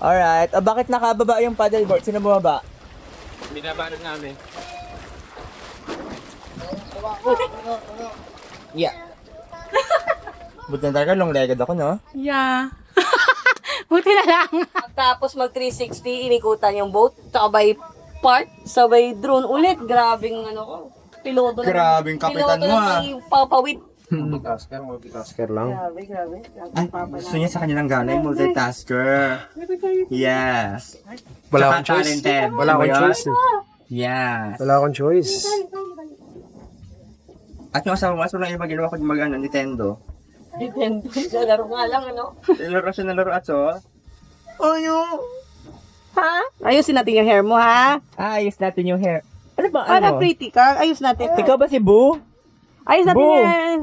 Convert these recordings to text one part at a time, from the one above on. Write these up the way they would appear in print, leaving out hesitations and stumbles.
Alright. O bakit nakababa yung paddleboard? Sino bumaba? Binabalot namin. Yeah. Buti na talaga, long-legged ako, no? Yeah. Buti na lang. Tapos mag 360, inikutan yung boat. Sabay park, sabay drone ulit. Grabing ano ko. Piloto na. Grabing kapitan mo, ah. Papawit. Multitasker lang. Grabe. Ay, gusto niya sa kanilang gana yung multitasker. Yes. Wala Tsaka akong choice. talented. Wala akong Diba? choice. Yes. Wala akong choice. At yung asawa mo, lang yung maginawa ko yung Nintendo. Nintendo. Laro nga lang, ano? Laro siya na laro at so. Oh, no. Ha? Ayusin natin yung hair mo, ha? Ayos natin yung hair. Ano ba, Para pretty ka. Ayos natin. Ikaw ba si Boo? Ayos natin Boom. yan.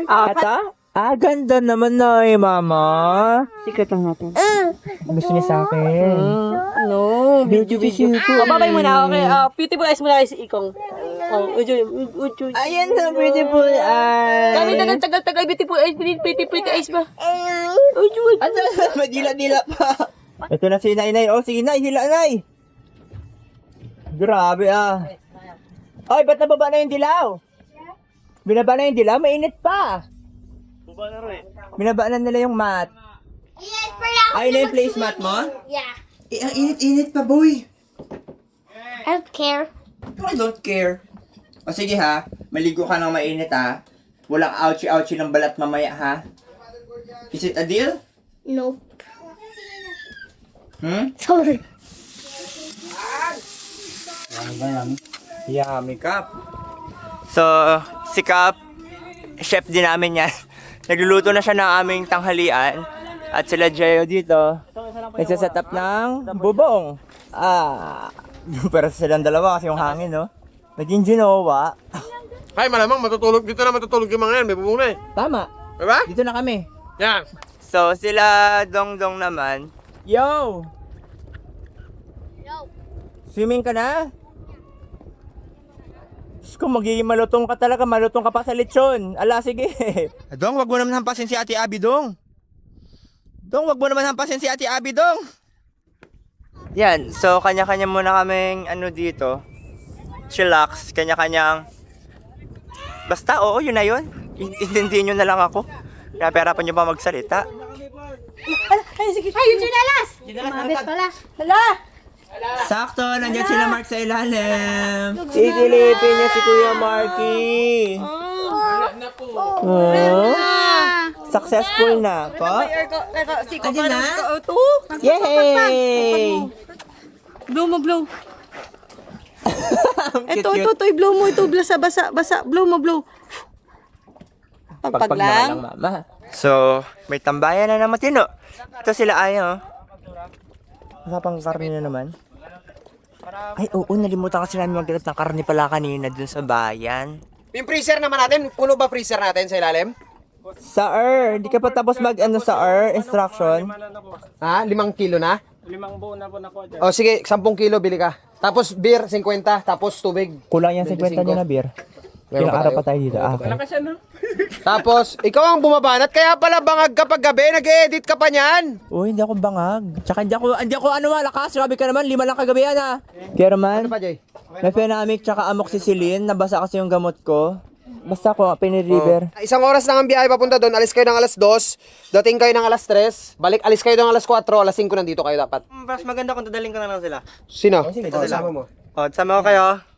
Ata? Ganda naman na mama. Secret lang natin. Gusto niya sa akin. Ano? Video. Babay mo na, okay? Beautiful eyes mo na si Ikong. Ujoy. Ayan na, beautiful eyes. Tagal, beautiful eyes. Pretty eyes ba? Ujoy. Ano? Madila-dila pa. Ito na si Nay. Oh, sige Nay, hila Nay. Grabe Ay, ba't nababa na yung dilaw? Binaba na yung dilaw, mainit pa. Binaba na nila yung mat. Ay, na yung placemat mo? Yeah. Ang init-init pa, boy. I don't care. I don't care. O sige ha, maligo ka ng mainit Walang ouchie-ouchie ng balat mamaya ha. Is it a deal? Nope. Sorry. Yummy Cup. So, si Cup, chef din namin yan. Nagluluto na siya ng aming tanghalian. At sila Jayo dito, nagsaset up ng bubong. Pero silang dalawa kasi yung hangin, no? Naging ginawa. Ay, malamang matutulog. Dito na matutulog yung mga yan. May bubong na eh. Tama. Diba? Dito na kami. Yan. So, sila Dongdong naman. Yo! Swimming ka na? Diyos ko, magiging malutong ka talaga. Malutong ka pa sa lechon. Ala, sige. Dong, wag mo naman hampasin si Ate Abby, Dong. Dong, wag mo naman hampasin si Ate Abby, Dong. Yan, so kanya-kanya muna kaming dito. Chillax, kanya-kanyang. Basta, oo, yun na yun. Intindihin nyo na lang ako. Napahirapan nyo ba magsalita? Ay, sige. Ay, yung chinalas! Mabit pala. Hala! Sakto, nandiyan sila Mark sa ilalim. Sisilipin niya si Kuya Marky. Successful na po. Andyan na? Yay! Blow mo, blow. Ito, Cute. i-blow mo. Ito, basa. Blow mo, blow. Pagpag lang. Mama. So, may tambayan na naman tino. Ito sila ayo. Masapang karne na naman. Ay, oo, nalimutan kasi namin magdalat ng karne pala kanina dun sa bayan. Yung freezer naman natin. Puno ba freezer natin sa ilalim? Sir, hindi ka pa tapos sir, instruction. Ha? 5 kilo na? 5 buo na po na ko dyan. O sige, 10 kilo bili ka. Tapos beer, 50. Tapos tubig. Kulang yan 50 niyo na beer. Meron Ilang pa araw tayo? pa tayo dito. Okay. Kasi ano? Tapos, ikaw ang bumabanat. Kaya pala bangag kapag gabi, nag-edit ka pa niyan. Uy, hindi ako bangag. Tsaka hindi ako malakas. Grabe ka naman, 5 lang kagabi yan Kaya man, Ano pa, Jay? may phenamic tsaka amoxicillin. Nabasa kasi yung gamot ko. Basta ko, piniriver. Isang oras lang ang biyahe papunta doon. Alis kayo ng alas 2. Dating kayo ng alas 3. Alis kayo ng alas 4. Alas 5 nandito kayo dapat. Mas maganda kung dadaling ko na lang sila. Sino? sige, Ito, sama mo. O, sama ko kayo.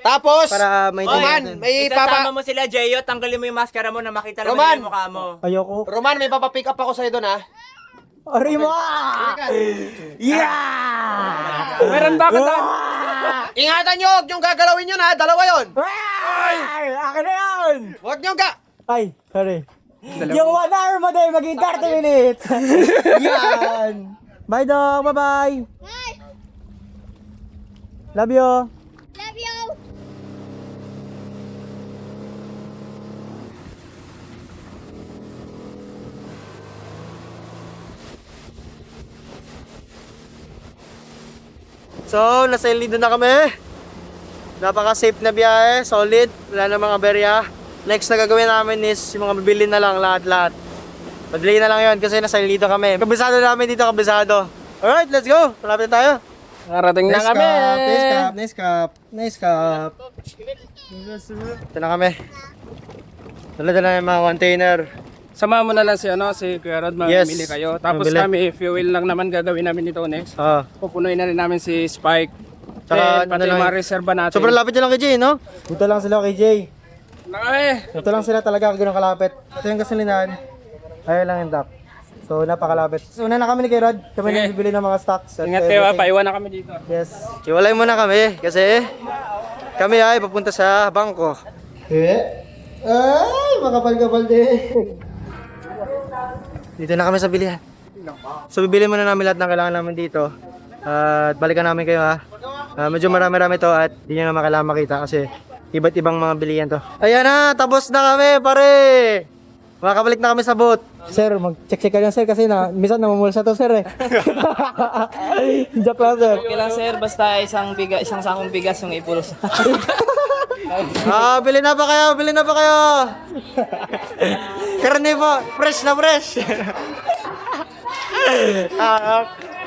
Tapos, Para may Roman, may Isasama papa... mo sila, Jeyo. Tanggalin mo yung maskara mo na makita naman Roman! yung mukha mo. Ayoko. Roman, may papapick up ako sa'yo doon ha. Ari mo! Yeah! Meron ba ka doon? Ingatan nyo, huwag nyo gagalawin yun ha. Dalawa yun. Ay! Akin na yun! Huwag nyo ga... Ay, sorry. Yung 1 hour mo din, maging 30 minutes. Yan. Bye, dog. Bye-bye. Bye! Love you. Love you! So, nasa El Nido na kami. Napaka-safe na biyahe, solid, wala na mga berya. Next na gagawin namin is yung mga bibili na lang lahat-lahat. Madali na lang yun kasi nasa El Nido kami. Kabisado namin dito, kabisado. Alright, let's go. Malapit na tayo. Narating na kami. Nice cup. Ito na kami. Dala-dala yung mga container. Sama mo na lang si Kuya Rod, Yes. mamili kayo. Tapos Mamili. kami, fuel lang naman gagawin namin nito next. Pupunuin na rin namin si Spike. Tsaka, Then, pati ano lang mga yun? reserva natin. Sobrang lapit nyo lang kay Jay, no? Dito lang sila kay Jay. Na kami. Ito lang sila talaga ganun kalapit. Ito yung gasolinahan. Ayaw lang yung dock. So napakalapit. So una na kami ni Kuya Rod. Kami na bibili ng mga stocks. at Ingat kayo, everything. paiwan na kami dito. Yes. Iwalay muna kami kasi kami ay papunta sa bangko. Ay, makapal-kapal din. Dito na kami sa bilihan. So bibili muna namin lahat ng kailangan namin dito. At balikan namin kayo ha. Medyo marami-rami to at di nyo naman kailangan makita kasi iba't ibang mga bilihan to. Ayan na, tapos na kami pare! Makakabalik na kami sa boat. Sir, mag-check-check ka dyan sir kasi minsan namumulsa to sir eh. Joke lang sir. Kailan sir, basta isang sakong bigas yung ipulos. Bili na pa kayo! Karne po, fresh na fresh!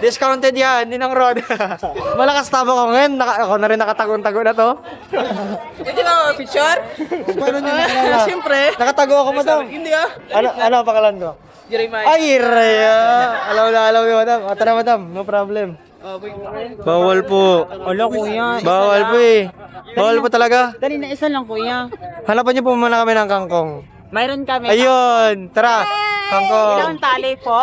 Discounted yan, hindi ng Rod. Malakas tabo ko ngayon, ako na rin nakatago-tago na to. Hindi ba picture? Paano nyo nakalala? Siyempre. Nakatago ako madam. Hindi ah. Ano ang pangalan ko? Jeremiah. Ay, Raya! Alaw mo madam. Tara madam, no problem. Bawal po. Wala kuya. Bawal po eh. Bawal po talaga. Dali na isa lang kuya. Hanapan niyo po muna kami ng kangkong. Mayroon kami. Ayun, tara. Kangkong. Tali po.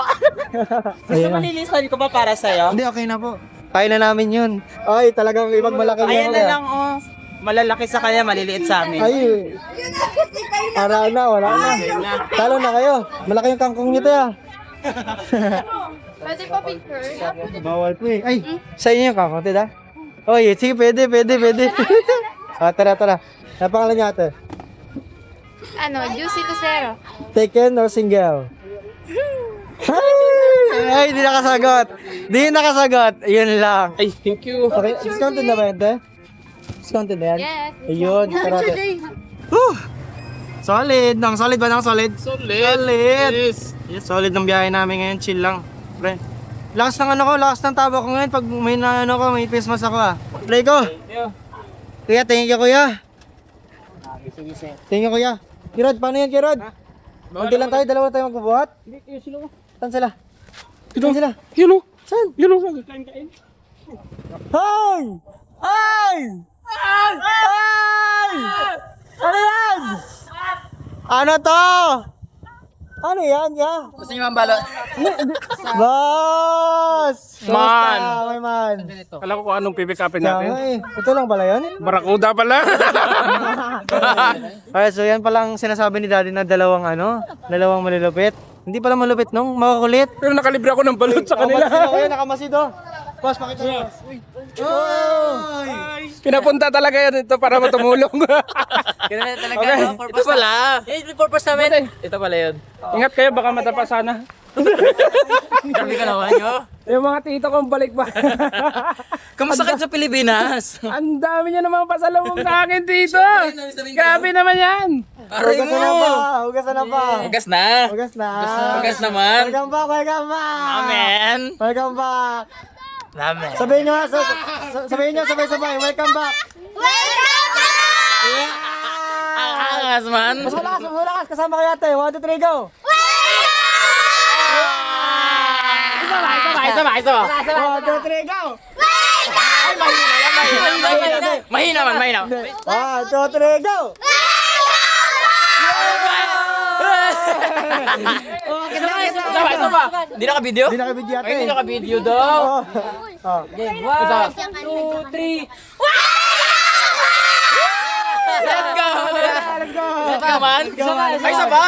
Gusto mo nilisan ko ba para sa'yo? Hindi, okay na po. Kaya na namin yun. Ay, talagang ibang malaki Ayan yan, na eh. lang oh. Malalaki sa kanya, maliliit sa amin. Ay, wala na. Talo na kayo. Malaki yung kangkong nito ya. Pwede pa picture? Bawal po eh. Ay, sa inyo yung kangkong, tita? Oy, sige, pwede. Tara. Napangalan niya ate? Ano, juicy to zero. Taken or single? Ay, di nakasagot. Yun lang. Ay, thank you. Okay, discounted na ba yan, te? Discounted na yan? Yes. Ayun, tara ate. Solid. Solid ba? Solid. Yes. Yes, solid ng biyahe namin ngayon. Chill lang. Pre. Lakas ng tabo ko ngayon pag may Christmas ako ah. Play ko. Kuya, thank you kuya. Thank you, kuya. Kirod, paano yan, Kirod? Hindi lang tayo, dalawa tayo magbubuhat? Saan sila? Saan sila? Yun o. Saan? Yun o. Kain. Hoy! Ay! Ano yan? Ano to? Ano yan, ya? Gusto niyo balot? Boss! Man! Kamusta, man? Alam ko kung anong pipick upin Kaya natin. nga eh. Ito lang pala yan? Barakuda pala. Okay, so yan palang sinasabi ni Daddy na dalawang malulupit. Hindi pala malupit nung makakulit. Pero nakalibre ako ng balot sa kanila. Kuya, nakamasid oh. Boss, pakita mo. Pinapunta talaga yan ito para matumulong. Ganun talaga. Okay. Ito pala. Yung purpose namin. Ito pala yun. Ingat kayo, baka matapa sana. Grabe ka naman nyo. Yung mga tito kong balik ba? Kamusta ka sa Pilipinas? Ang dami niya namang pasalubong sa akin dito. Grabe naman yan. Aray Hugasan na mo. pa! Hugasan na pa! Hugas na. Hugas na! Hugas naman. Welcome back! Welcome back! Amen. Welcome back! Amen. Sabihin nyo, sabihin nyo sabay-sabay, welcome back! Ang angas man. Mas malakas, kasama kayo ate. 1, 2, 3, go! Isa ba? 1, 2, 3, go! Mahina man. 1, 2, 3, go! Isa ba? Hindi naka-video? Hindi nakabidyo ate. Ay, hindi naka-video daw. Oh. Game 1, 2, 3. Let's go! Let's go! Let's go, man! Ay, isa ba?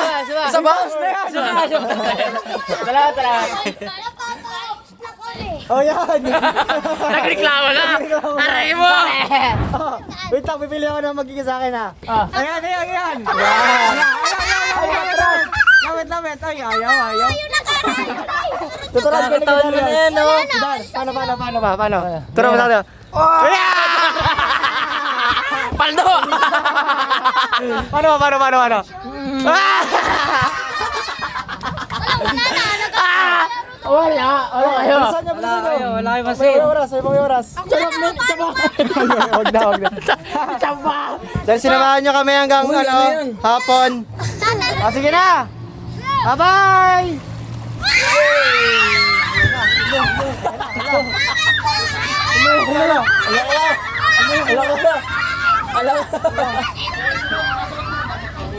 Isa ba? Tara. Oh, yan! Nagreklamo na! Aray mo! Oh, wait lang, pipili ako na magiging sa akin ha. Ayan. Lapit. Ay, ayaw. Tuturan ko ni Darius. Dan, paano? Tara, masakit. Paldo! Paano? Wala kayo. Bilisan niyo, bilisan niyo. Wala kayo May masin. oras, may oras. Huwag na, huwag na. Dahil sinamahan niyo kami hanggang hapon. Sige na. Bye-bye!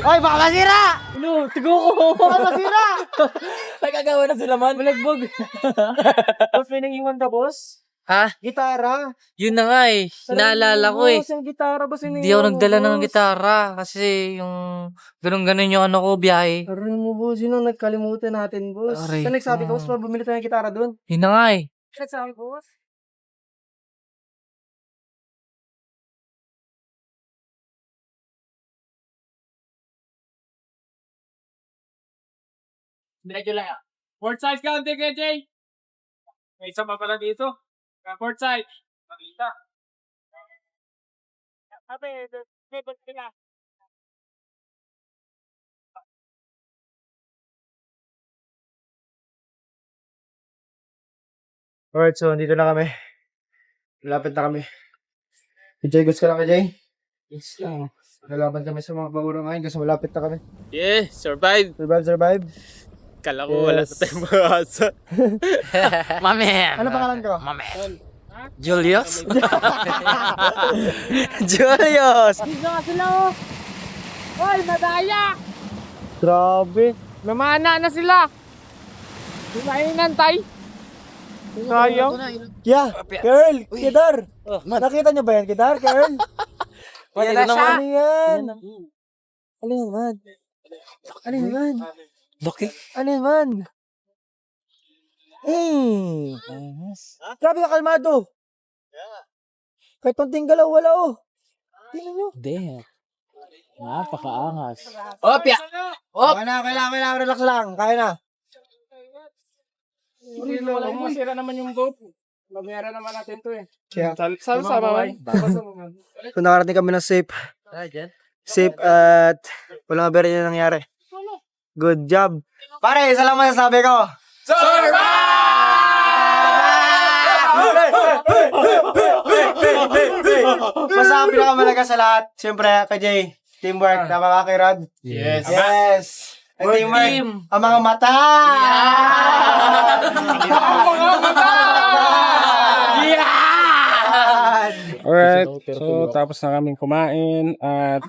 Oy, baka masira! Tigo ko. Baka masira! Nagkagawa na sila man. Malagbog. Boss, may nangiwan ka, boss? Ha? Gitara. Yun na nga eh. Naalala ko eh. Boss, yung gitara, boss, yung Hindi ako nangiwan mo, nagdala ng boss. gitara kasi yung ganun-ganun yung ano ko, biyahe. Aray mo, boss. Yun ang nagkalimutan natin, boss. Aray Saan nagsabi ko. ko, boss, bumili tayo ng gitara doon? Yun na nga eh. Nagsabi, boss? Medyo lang ah. Port size ka, hindi kay Jay. May isa pa pala dito. Port size. Makita. Sabi, may sila. Alright, so dito na kami. Malapit na kami. Jay, gusto ka lang kay Jay? Yes lang. Lalaban kami sa mga bagurang ngayon kasi malapit na kami. Yeah, survive. Survive, survive. Kala ko wala Yes. na tayong mahasa. Mamen. Ano pangalan ko? Mamen. Julius? Julius! Hoy, madaya! Grabe. Namana na sila. Hinainan tay. Sayang. Kya, Carl, Kidar. Nakita niyo ba yan, Kidar, Carl? Yan na siya. Ano yan? Ano yan, man? Ano yan, man? Loki? Ano yan, man? Grabe ka kalmado. Kahit konting galaw, wala oh. Tingnan nyo. Damn. Napakaangas. Opya. Okay na, kailangan, relax lang. Kaya na. Masira naman yung boat. Mamera naman natin to eh. Kaya, Sama. kung nakarating kami ng safe. Safe at walang aberya na nangyari. Good job. Pare, isa lang masasabi ko. Basta ang pinakamalaga sa lahat, siyempre kay Jay, teamwork, tama ka kay Rod? Yes. Yes! Ang teamwork, ang mga mata! Alright, so tapos na kaming kumain at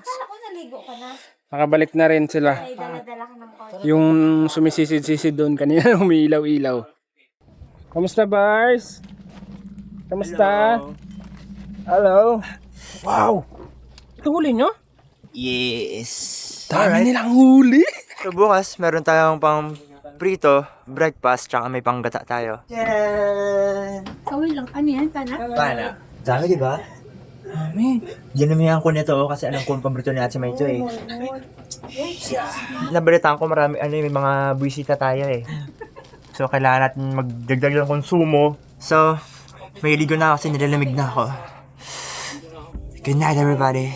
nakabalik na rin sila. Yung sumisisid-sisid doon kanina umiilaw-ilaw. Kamusta bars? Kamusta? Hello? Wow! Ito huli nyo? Yes. Dami nilang huli! So bukas, meron tayong pang prito, breakfast, tsaka may panggata tayo. Kawin lang. Ano yan? Tana? Pana. Dami, di ba? Dami. Ginamihan ko nito kasi alam ko ang paborito ni Ate May ito eh. Nabalitaan ko marami, may mga buwisita tayo eh. So, kailangan natin magdagdag ng konsumo. So, may ligo na ako kasi nilalamig na ako. Good night, everybody.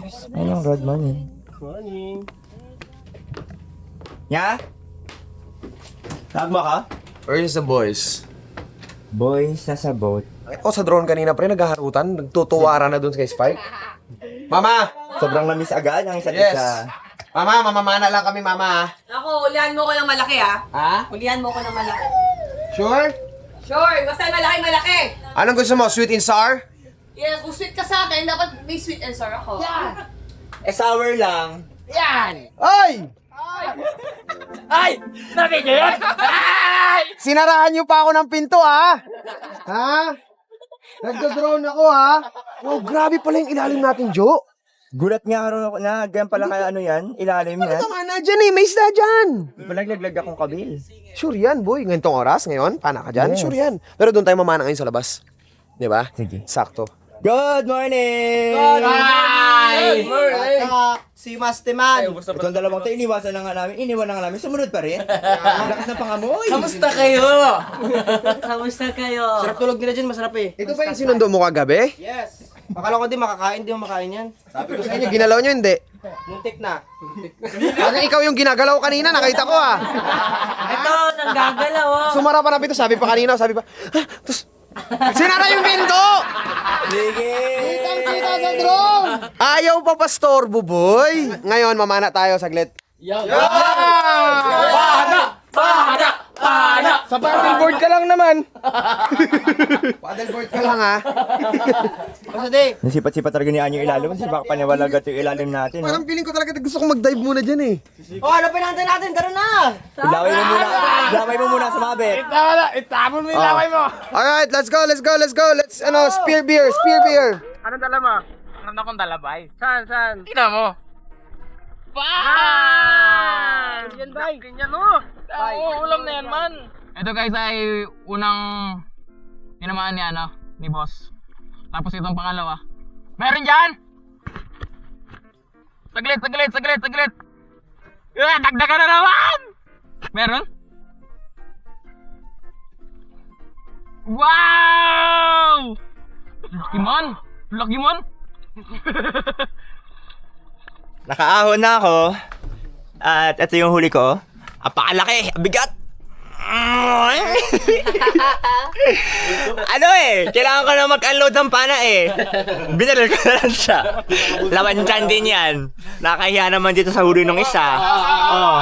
Anong road money? Morning. Nya? Tawag mo ka? Where's the boys? Boys, nasa boat. Ako sa drone kanina pre, naghaharutan. Nagtutuwara na dun kay Spike. Mama! Sobrang namiss agad ang isa't Yes! isa. Mama, mamamana lang kami, mama. Ako, ulihan mo ko ng malaki ah. Ha? Ulihan mo ko ng malaki. Sure? Sure, basta malaki-malaki. Anong gusto mo? Sweet and sour? Yeah, kung sweet ka sa akin, dapat may sweet and sour ako. Eh, sour lang. Ay! Ay! Narinig niyo yun? Sinarahan niyo pa ako ng pinto, ha? Ha? Nagdo-drone ako, ha? Oh, grabe pala yung ilalim natin, Joe. Gulat nga karoon ako na, ganyan pala kaya ano yan, ilalim yan. Ito nga na dyan eh, may isda dyan. Malaglaglag akong kabil. Sure yan, boy. Ngayong oras, ngayon, pana ka dyan. Yes. Sure yan. Pero doon tayo mamana ngayon sa labas. Di ba? Sige. Sakto. Good morning! Ay! Si Mastiman. Itong dalawang tayo, iniwasan na nga namin. Iniwan na nga namin. Sumunod pa rin. Ang lakas ng pangamoy. Kamusta kayo? Kamusta kayo? Sarap tulog nila dyan, masarap eh. Ito ba yung sinundo mo kagabi? Yes. Akala ko di makakain, di mo makain yan. Sabi ko sa inyo, ginalaw nyo, hindi. Muntik na. Parang ikaw yung ginagalaw kanina, nakita ko ah. Ito, nanggagalaw oh. Sumara pa na pito, sabi pa kanina, sabi pa, ha? Tapos, sinara yung pinto! Sige! Kita sa drone! Ayaw pa pastorbo, boy! Ngayon, mamana tayo saglit. Sa paddleboard ka lang naman. Paddleboard ka lang ha. Basta di. Nasipat-sipat talaga ni Anyo ilalim. Kasi baka paniwalagat yung ilalim natin. Parang feeling ko talaga gusto kong mag-dive muna dyan eh. Oh, hanapin natin. Tara na. Ilaway mo muna. Ilaway mo muna sumabit. Itapon mo yung laway mo. Alright, let's go. Let's, spear beer. Anong dala mo? Ano akong dalabay? Saan? Tina mo. Bye! Yan ba? Ganyan o. Ulam na yan man. Ito guys ay unang tinamaan ni boss. Tapos itong pangalawa. Meron dyan! Saglit! Dagdagan na naman! Meron? Wow! Laki man! Nakaahon na ako. At ito yung huli ko. Apakalaki! Bigat! Ano eh, kailangan ko na mag-unload ng pana eh. Binalal ko na lang siya. Lawan dyan din yan. Nakahiya naman dito sa huli ng isa. Oh,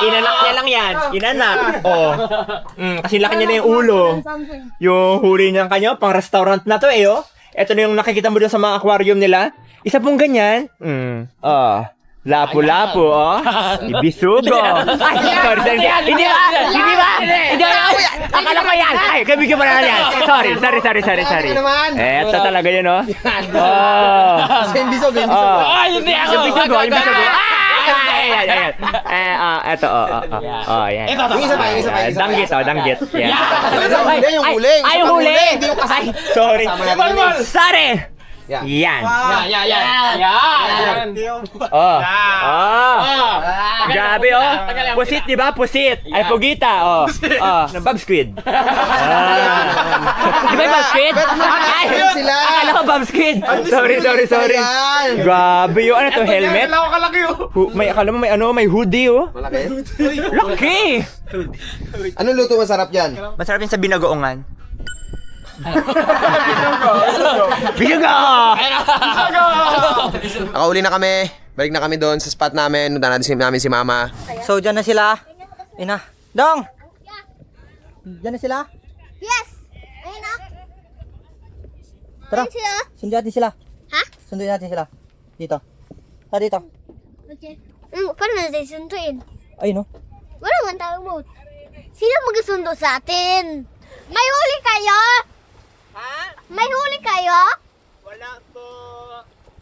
inanak niya lang yan. Inanak. Oh. Kasi laki niya na yung ulo. Yung huli niya kanya, pang restaurant na to eh oh. Ito na yung nakikita mo dun sa mga aquarium nila. Isa pong ganyan. Oh. Lapu-lapu, oh. Ibisugo. Sorry. Hindi ba? Akala ko yan. Ay, kabigyan mo na yan. Sorry. Eto talaga yun, oh. Oh. Bisugo. Ay, hindi ako! Yung bisugo. Ayan. Eto, oh. Yan. Yung isa pa. Danggit. Yan. Hindi, yung huli. Ay, yung huli. Hindi yung kasay. Sorry. Sorry. Yan. Oh. Grabe oh. Pusit, di ba? Pusit. Ay, pugita. Oh. Bab squid. Di ba yung bab squid? Ay, sila. akala ko bab squid. Sorry. Grabe yun. Ano to, helmet? Kailangan ko kalaki oh. Akala mo may hoodie oh. Malaki. Laki. Anong luto masarap yan? Masarap yun sa binagoongan. Bisugo! Nakauli na kami. Balik na kami doon sa spot namin. Nunta namin si Mama. So, dyan na sila. Ina. Dong! Dyan na sila? Yes! Ayun na. Tara. Ayun sila. Sunduin natin sila. Ha? Sunduin natin sila. Dito. Tara dito. Okay. Paano natin sunduin? Ayun oh. Wala man tayong boat. Sino magsundo sa atin? May huli kayo? Ha? May huli kayo? Wala po.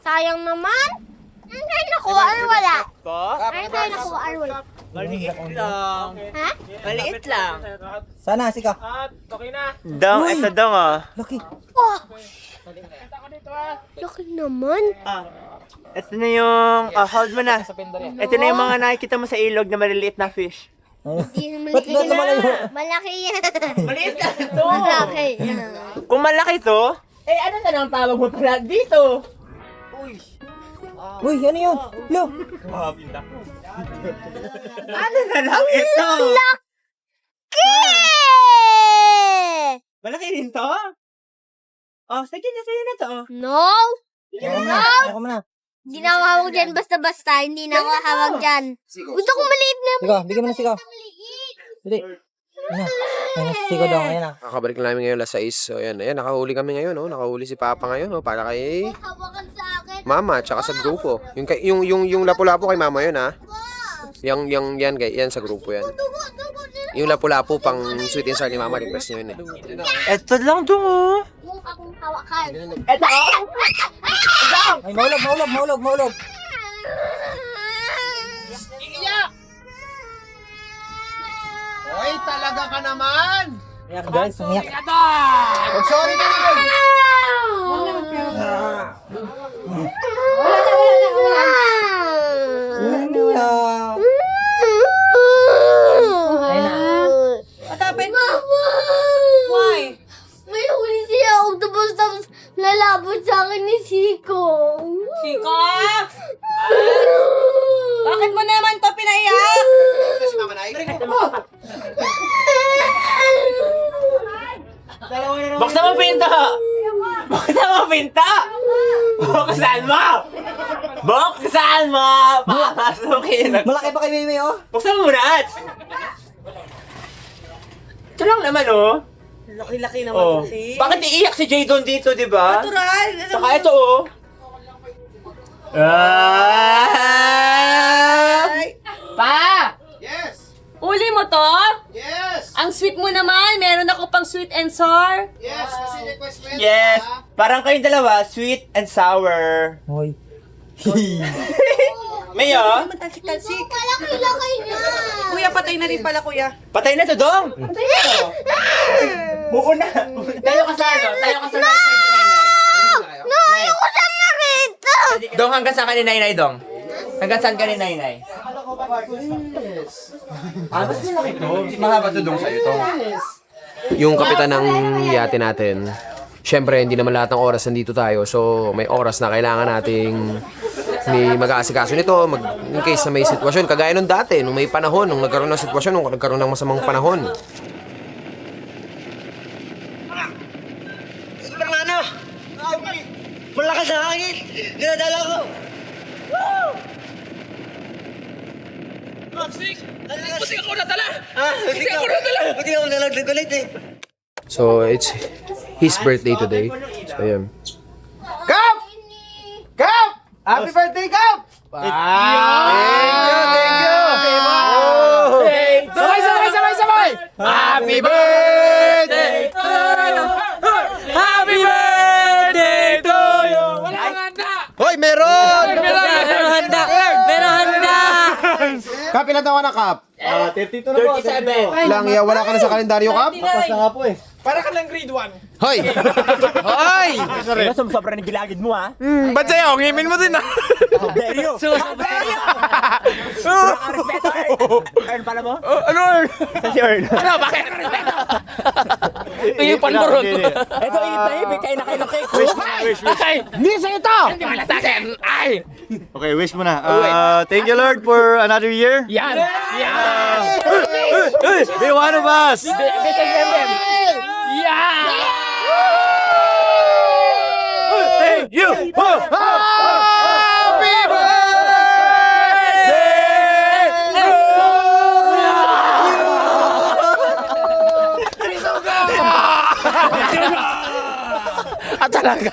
Sayang naman. Ano tayo nakuha or wala? Ano tayo nakuha or wala? Maliit lang. Ha? Maliit lang. Sana, sika. Okay na. Dong, ito dong oh. Laki. Oh! Laki naman. Ito na yung, hold mo na. Ito na yung mga nakikita mo sa ilog na maliliit na fish. Ba't lumalayo? Malaki yan. Maliit lang ito. Malaki yan. Kung malaki to, Eh, ano na ang tawag mo pala dito? Uy, ano yun? Lo! Ano na lang ito? Malaki rin to? Oh, sige na to. No! Ako muna. Hindi na ako hawag dyan basta-basta. Hindi na ako hawag dyan. Gusto ko maliit na. Sigaw, bigyan mo na sigaw. Dali. Ayan na, sigaw daw, ayan na. Kakabalik na namin ngayon alas 6. So ayan, nakahuli kami ngayon, oh. Nakahuli si Papa ngayon, oh, para kay Hawakan sa akin. Mama tsaka sa grupo. Yung lapu-lapu kay Mama yun, ha. Yan sa grupo yan. Yung lapu-lapu pang sweet and sour ni Mama, request niya yun, eh. Eto lang to, oh. Yung akong hawakan. Eto! Ay, maulog. Ay, talaga ka naman! Ayan, guys, umiyak. Sorry ka naman! Ayan na. What happened? Mama! Why? May huli siya octopus tapos lalabot sa akin ni Siko. Siko? Bakit mo naman to pinaiyak? Buksan mo pinto! Buksan mo! Papasukin! Malaki pa kay Mimi, oh. Buksan mo muna! Ito lang naman, oh. Laki-laki naman Oh. kasi. Bakit iiyak si Jadon dito, di ba? Natural. Saka ito, oh. Pa! Uli mo to? Yes! Ang sweet mo naman. Meron ako pang sweet and sour. Yes! Kasi request mo yan, Yes! ha? Parang kayong dalawa, sweet and sour. Hoy. Mayo, Talsik-talsik. Malaki-laki niya. Kuya, patay na rin pala, kuya. patay na to, Dong! Buo na! Tayo ka sa right side ni Nainay. No, ayoko siya makita. Dong, hanggang saan ka ni Nainay, Dong? Hanggang saan ka ni Nainay? Ah, mas malaki to. Mas mahaba to, Dong, sa'yo to. Yung kapitan ng yate natin, syempre hindi naman lahat ng oras nandito tayo. So may oras na kailangan nating may mag-aasikaso nito in case na may sitwasyon. Kagaya nung dati, nung may panahon, nung nagkaroon ng sitwasyon, nung nagkaroon ng masamang panahon. Malakas na hangin. Dinadala ko. Buti ako nadala. Buti ako nalaglag ulit eh. So it's his birthday today. So ayan. Kap! Kap! Happy birthday, Kap! Thank you! Sabay! Happy birthday to you! Happy birthday to you! Walang handa! Hoy, meron! Meron handa! Meron handa! Kap, ilan taon ka na, Kap? 32 na po. 37. Lang, wala ka na sa kalendaryo, Kap? Tapos na nga po eh. Para ka lang grade 1. Hoy! Hoy! Ano, sobra na gilagid mo, ha? Ba't sa'yo? Ngimin mo din ah! How dare you! How dare you! Respeto, Earn! Earn pala mo? Ano? Si Earn. Ano? Bakit? Tingin panburot. Ito, ipay, kain na kayo ng cake. Ay! Hindi sa'yo to! Hindi wala sa'kin! Ay! Okay, wish mo na. Thank you, Lord, for another year. Yan! Yan! Be one of us! Yan! Thank you! Happy birthday! Talaga.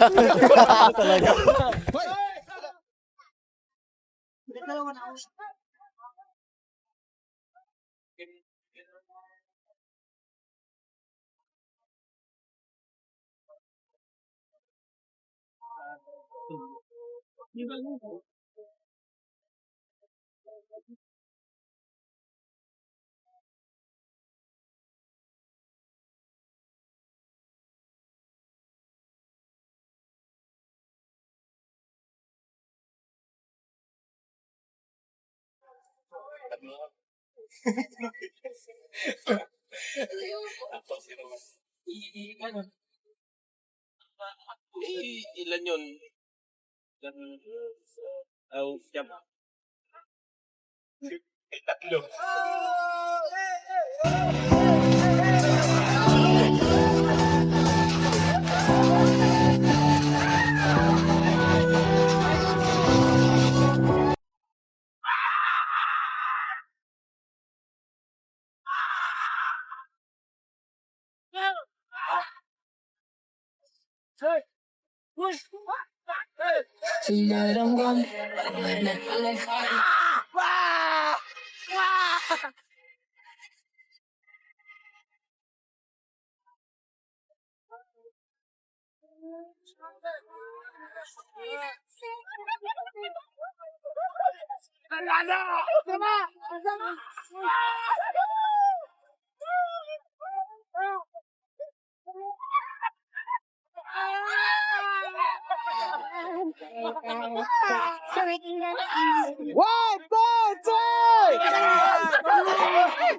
Ilan yun?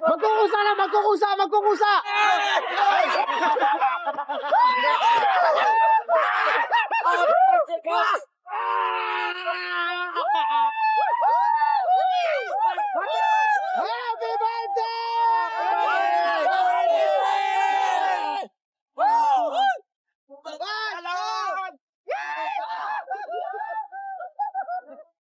Magkukusa na! Magkukusa! Magkukusa!